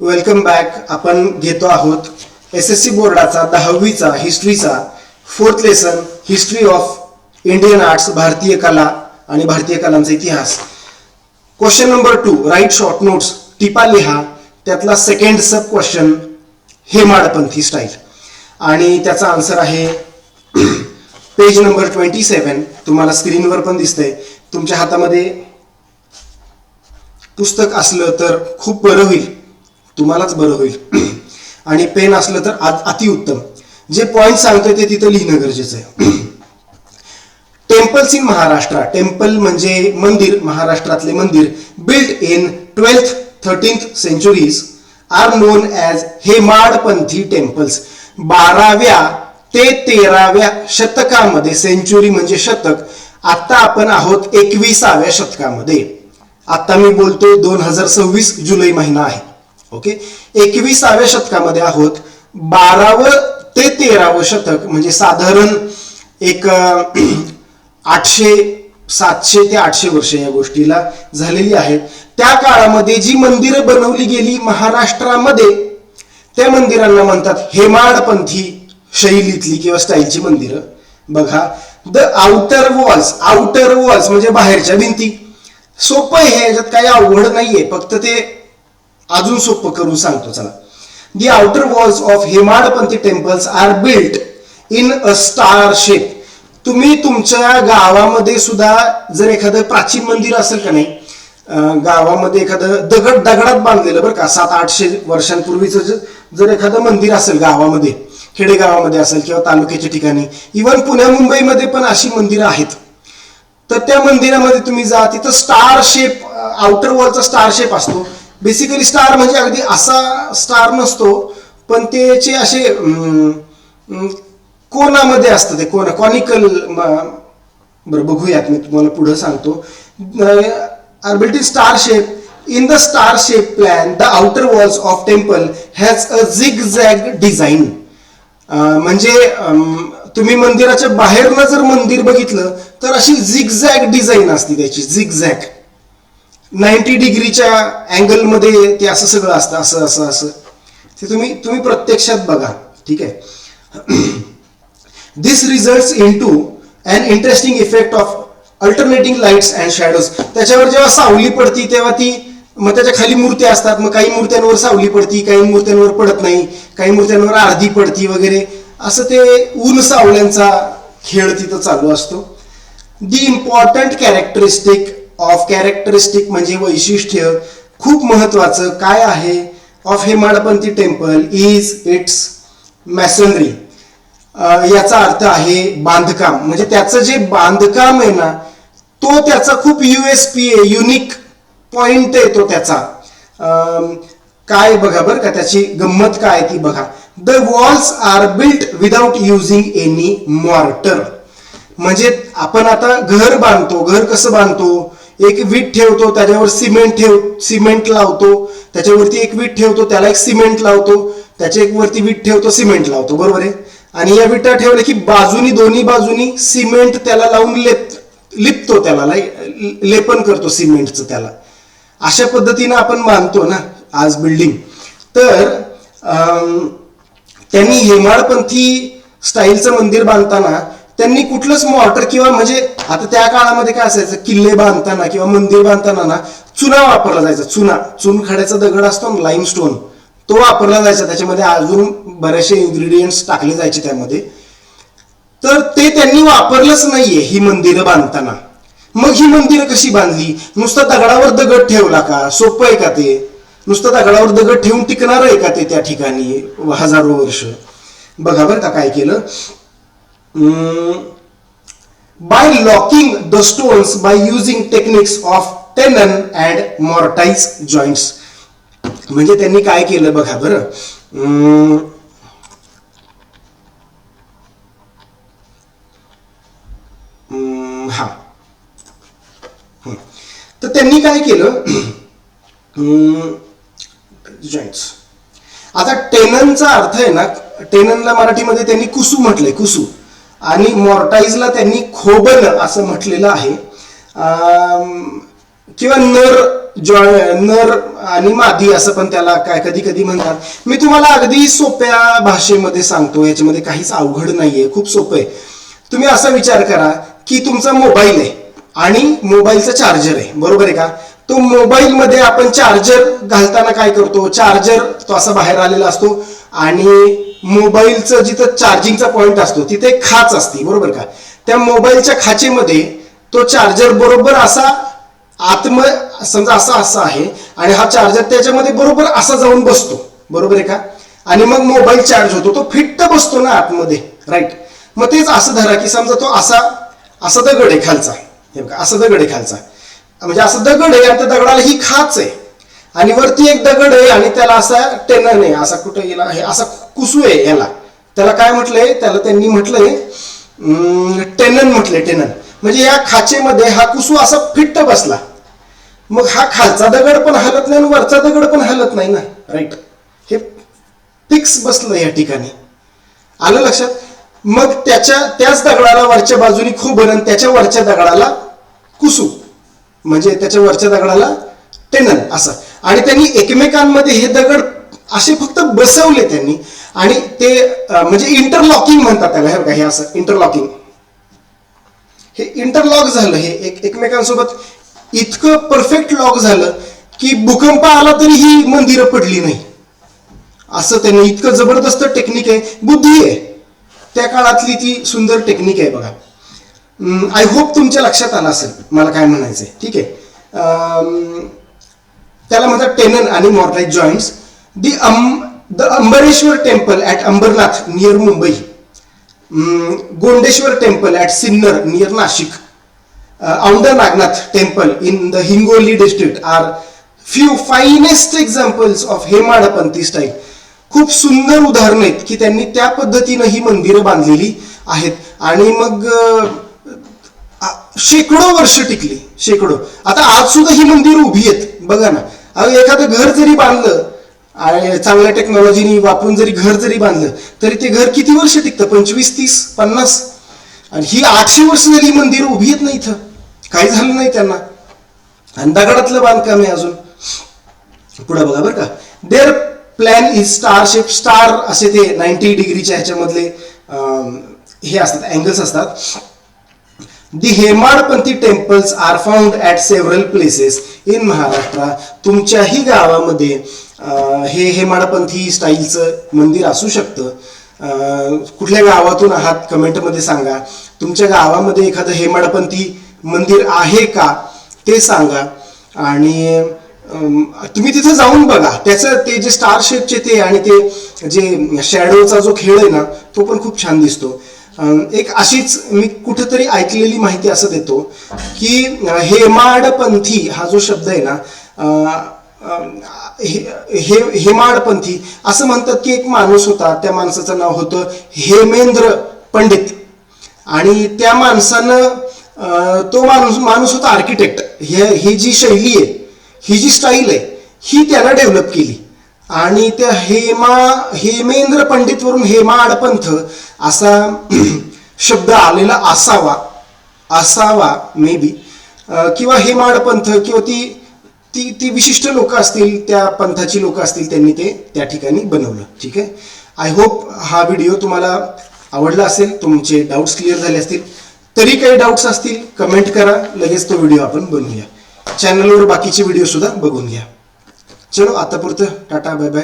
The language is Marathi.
Welcome back. आपण घेतो आहोत SSC बोर्डाचा 10वीचा हिस्ट्रीचा 4th lesson history of Indian arts, भारतीय कला आणि भारतीय कलांचा इतिहास. Question number 2, write short notes, टिपा लिहा. त्यातला second sub question Hemadpanthi style आणि त्याचा आन्सर आहे पेज नंबर 27. तुम्हाला स्क्रीनवर पण दिसतंय. तुमच्या हातामध्ये पुस्तक असलं तर खूप बरं होईल, तुम्हालाच बरं होईल, आणि पेन असलं तर अतिउत्तम. जे पॉइंट सांगतोय ते तिथं लिहिणं गरजेचं आहे. टेम्पल्स इन महाराष्ट्र, टेम्पल म्हणजे मंदिर, महाराष्ट्रातले मंदिर, built in 12th 13th centuries are known as Hemadpanthi temples. 12व्या ते 13व्या शतकामध्ये, सेंचुरी म्हणजे शतक, आता आपण आहोत 21व्या शतकामध्ये. आता मी बोलतोय 2026 जुलै महिना आहे. ओके, 21व्या शतकामध्ये आहोत. 12वं ते 13वं शतक म्हणजे साधारण एक 700 ते 800 वर्ष या गोष्टीला झालेली आहेत. त्या काळामध्ये जी मंदिरं बनवली गेली महाराष्ट्रामध्ये, त्या मंदिरांना म्हणतात हेमाडपंथी शैलीतली किंवा स्टाईलची मंदिरं. बघा, द आउटर वॉल्स म्हणजे बाहेरच्या भिंती. सोपं आहे, ह्याच्यात काही अवघड नाहीये, फक्त ते अजून सोपं करून सांगतो. चला. The outer walls of Hemadpanthi temples are built in a star shape. तुम्ही तुमच्या गावामध्ये सुद्धा जर एखादं प्राचीन मंदिर असेल का नाही, गावामध्ये एखादं दगडात बांधलेलं, बरं का, 700-800 वर्षांपूर्वीचं जर एखादं मंदिर असेल गावामध्ये, खेडेगावामध्ये असेल किंवा तालुक्याच्या ठिकाणी, इव्हन पुण्या मुंबईमध्ये पण अशी मंदिरं आहेत, तर त्या मंदिरामध्ये तुम्ही जा, तिथं स्टार शेप, आउटर वॉलचा स्टार शेप असतो. बेसिकली स्टार म्हणजे अगदी असा स्टार नसतो, पण त्याचे असे कोणामध्ये असतं, ते कॉनिकल. बरं, बघूयात, मी तुम्हाला पुढे सांगतो. Are built in star shape. In the star shape plan, the outer walls of temple has a zigzag design. म्हणजे तुम्ही मंदिराच्या बाहेरनं जर मंदिर बघितलं तर अशी झिगझॅग डिझाईन असते त्याची. झिगझॅग 90 डिग्रीच्या अँगल मध्ये ते असं सगळं असतं, असं असं असं. ते तुम्ही प्रत्यक्षात बघा. ठीक आहे. This results into an interesting effect of alternating lights and shadows. त्याच्यावर जेव्हा सावली पडती तेव्हा ती, मग त्याच्या खाली मूर्त्या असतात, मग काही मूर्त्यांवर सावली पडती, काही मूर्त्यांवर पडत नाही, काही मूर्त्यांवर अर्धी पडती वगैरे, असं ते ऊन सावल्यांचा खेळ तिथं चालू असतो. दी इम्पॉर्टंट कॅरेक्टरिस्टिक म्हणजे वैशिष्ट्य, खूप महत्वाचं काय आहे of Hemadpanthi temple is it's masonry. याचा अर्थ आहे बांधकाम. म्हणजे त्याचं जे बांधकाम आहे ना, तो त्याचा खूप USP आहे, युनिक पॉइंट आहे तो त्याचा. काय बघा बरं का, त्याची गंमत काय ती बघा. The walls are built without using any mortar. म्हणजे आपण आता घर बांधतो, घर कसं बांधतो, एक वीट ठेवतो, त्याच्यावर सिमेंट लावतो, त्याच्यावरती एक वीट ठेवतो, त्याला एक सिमेंट लावतो, त्याच्या एक वरती वीट ठेवतो, सिमेंट लावतो, बरोबर आहे. आणि या विटा ठेवल्या की बाजूनी, दोन्ही बाजूनी सिमेंट त्याला लावून लिपतो, त्याला लेपन करतो सिमेंटचं त्याला. अशा पद्धतीनं आपण बांधतो ना आज बिल्डिंग. तर त्यांनी हेमाडपंथी स्टाईलचं मंदिर बांधताना त्यांनी कुठलंच मॉर्टर किंवा, म्हणजे आता त्या काळामध्ये काय असायचं, किल्ले बांधताना किंवा मंदिर बांधताना ना चुना वापरला जायचा. चुनखड्याचा दगड असतो ना, लाईमस्टोन, तो वापरला जायचा. त्याच्यामध्ये अजून बरेचसे इन्ग्रेडियंट्स टाकले जायचे त्यामध्ये. तर ते त्यांनी वापरलंच नाहीये ही मंदिरं बांधताना. मग ही मंदिरं कशी बांधली? नुसतं दगडावर दगड ठेवला का? सोपं आहे का ते? नुसतं दगडावर दगड ठेवून टिकणार आहे का ते त्या ठिकाणी हजारो वर्ष? बघा बरं का काय केलं. By locking the stones by using techniques of tenon and mortise joints. म्हणजे त्यांनी काय केलं बघा बरं. हा, तर त्यांनी काय केलं, जॉईंट्स. आता टेननचा अर्थ आहे ना, टेननला मराठीमध्ये त्यांनी कुसू म्हटलंय, कुसू, आणि मॉर्टाइजला त्यांनी खोबन असं म्हटलेलं आहे, किंवा नर नर आणि मादी असं पण त्याला काय कधी कधी म्हणतात. मी तुम्हाला अगदी सोप्या भाषेमध्ये सांगतो, याच्यामध्ये काहीच अवघड नाहीये, खूप सोपं आहे. तुम्ही असा विचार करा की तुमचा मोबाईल आहे आणि मोबाईलचा चार्जर आहे, बरोबर आहे का? तो मोबाईल मध्ये आपण चार्जर घालताना काय करतो, चार्जर तो असा बाहेर आलेला असतो आणि मोबाईलचं जिथं चार्जिंगचा पॉइंट असतो तिथे खाच असते, बरोबर का? त्या मोबाईलच्या खाचेमध्ये तो चार्जर बरोबर असा समजा असा असा आहे आणि हा चार्जर त्याच्यामध्ये बरोबर असा जाऊन बसतो, बरोबर आहे का? आणि मग मोबाईल चार्ज होतो, तो फिट्ट बसतो ना आतमध्ये, राईट? मग तेच असं धरा की समजा तो असा दगड आहे खालचा, हे बघा असा दगड आहे खालचा, म्हणजे असं दगड आहे आणि त्या दगडाला ही खाच आहे आणि वरती एक दगड आहे आणि त्याला असा टेनन आहे, असा कुठे गेला हे असा कुसू आहे, याला त्याला काय म्हटलंय, त्याला त्यांनी म्हटलंय टेनन म्हटलंय, टेनन. म्हणजे या खाचेमध्ये हा कुसू असा फिट्ट बसला, मग हा खालचा दगड पण हलत नाही आणि वरचा दगड पण हलत नाही ना, राईट? हे फिक्स बसलं या ठिकाणी, आलं लक्षात? मग त्याच दगडाला वरच्या बाजूने खोबण आणि त्याच्या वरच्या दगडाला कुसू, म्हणजे त्याच्या वरच्या दगडाला टेनन असं. आणि त्यांनी एकमेकांमध्ये हे दगड असे फक्त बसवले त्यांनी आणि ते म्हणजे इंटरलॉकिंग म्हणतात त्याला, हे बघा हे असं इंटरलॉकिंग, हे इंटरलॉक झालं, हे एकमेकांसोबत इतकं परफेक्ट लॉक झालं की भूकंप आला तरी ही मंदिरं पडली नाही, असं त्यांनी, इतकं जबरदस्त टेक्निक आहे, बुद्धी आहे, त्या काळातली ती सुंदर टेक्निक आहे बघा. आय होप तुमच्या लक्षात आलं असेल मला काय म्हणायचंय, ठीक आहे? त्याला म्हणतात टेनन आणि mortise joints. The Ambareshwar temple at Ambernath near Mumbai, Gondeshwar temple at Sinnar near Nashik, Aundha Nagnath temple in the Hingoli district are few finest examples of Hemadpanthi style. खूप सुंदर उदाहरण आहेत की त्यांनी त्या पद्धतीनं ही मंदिरं बांधलेली आहेत आणि मग शेकडो वर्ष टिकली, शेकडो. आता आज सुद्धा ही मंदिर उभी आहेत बघा ना. एखादं घर जरी बांधलं आणि चांगल्या टेक्नॉलॉजीनी वापरून जरी घर जरी बांधलं तरी ते घर किती वर्ष टिकतं, 25, 30, 50. आणि ही 800 वर्ष झाली मंदिर उभी आहेत ना, इथं काही झालं नाही त्यांना. आणि दगडातलं बांधकाम आहे अजून. पुढे बघा बरं का, their plan is star shape, star असे ते 90 डिग्रीच्या ह्याच्यामधले हे असतात, अँगल्स असतात. The Hemadpanthi temples are found at several places in Maharashtra. तुमच्याही गावामध्ये हे हेमाडपंथी स्टाईलचं मंदिर असू शकतं. कुठल्या गावातून आहात कमेंटमध्ये सांगा. तुमच्या गावामध्ये एखादं हेमाडपंथी मंदिर आहे का ते सांगा. आणि तुम्ही तिथे जाऊन बघा, त्याचं ते जे स्टार शेपचे ते आणि ते जे शॅडोचा जो खेळ आहे ना तो पण खूप छान दिसतो. एक अशीच मी कुठेतरी ऐकलेली माहिती असं देतो की हेमाडपंथी हा जो शब्द आहे ना, हेमाडपंथी असं म्हणतात की एक माणूस होता, त्या माणसाचं नाव होतं हेमेंद्र पंडित. आणि त्या माणसानं तो माणूस होता आर्किटेक्ट. ही जी शैली आहे, ही जी स्टाईल आहे ही त्यानं डेव्हलप केली. आणि त्या हेमेंद्र पंडित वरून हेमाडपंथ असा शब्द आलेला असावा मे बी, किंवा हेमाडपंथ किंवा ती विशिष्ट लोक असतील, त्या पंथाची लोक असतील, त्यांनी ते त्या ठिकाणी बनवलं. ठीक आहे. आय होप हा व्हिडिओ तुम्हाला आवडला असेल, तुमचे डाऊट्स क्लिअर झाले असतील. तरी काही डाऊट्स असतील कमेंट करा, लगेच तो व्हिडिओ आपण बनवूया. चॅनलवर बाकीचे व्हिडिओ सुद्धा बघून घ्या. चलो आता पुरतं टाटा, बाय बाय.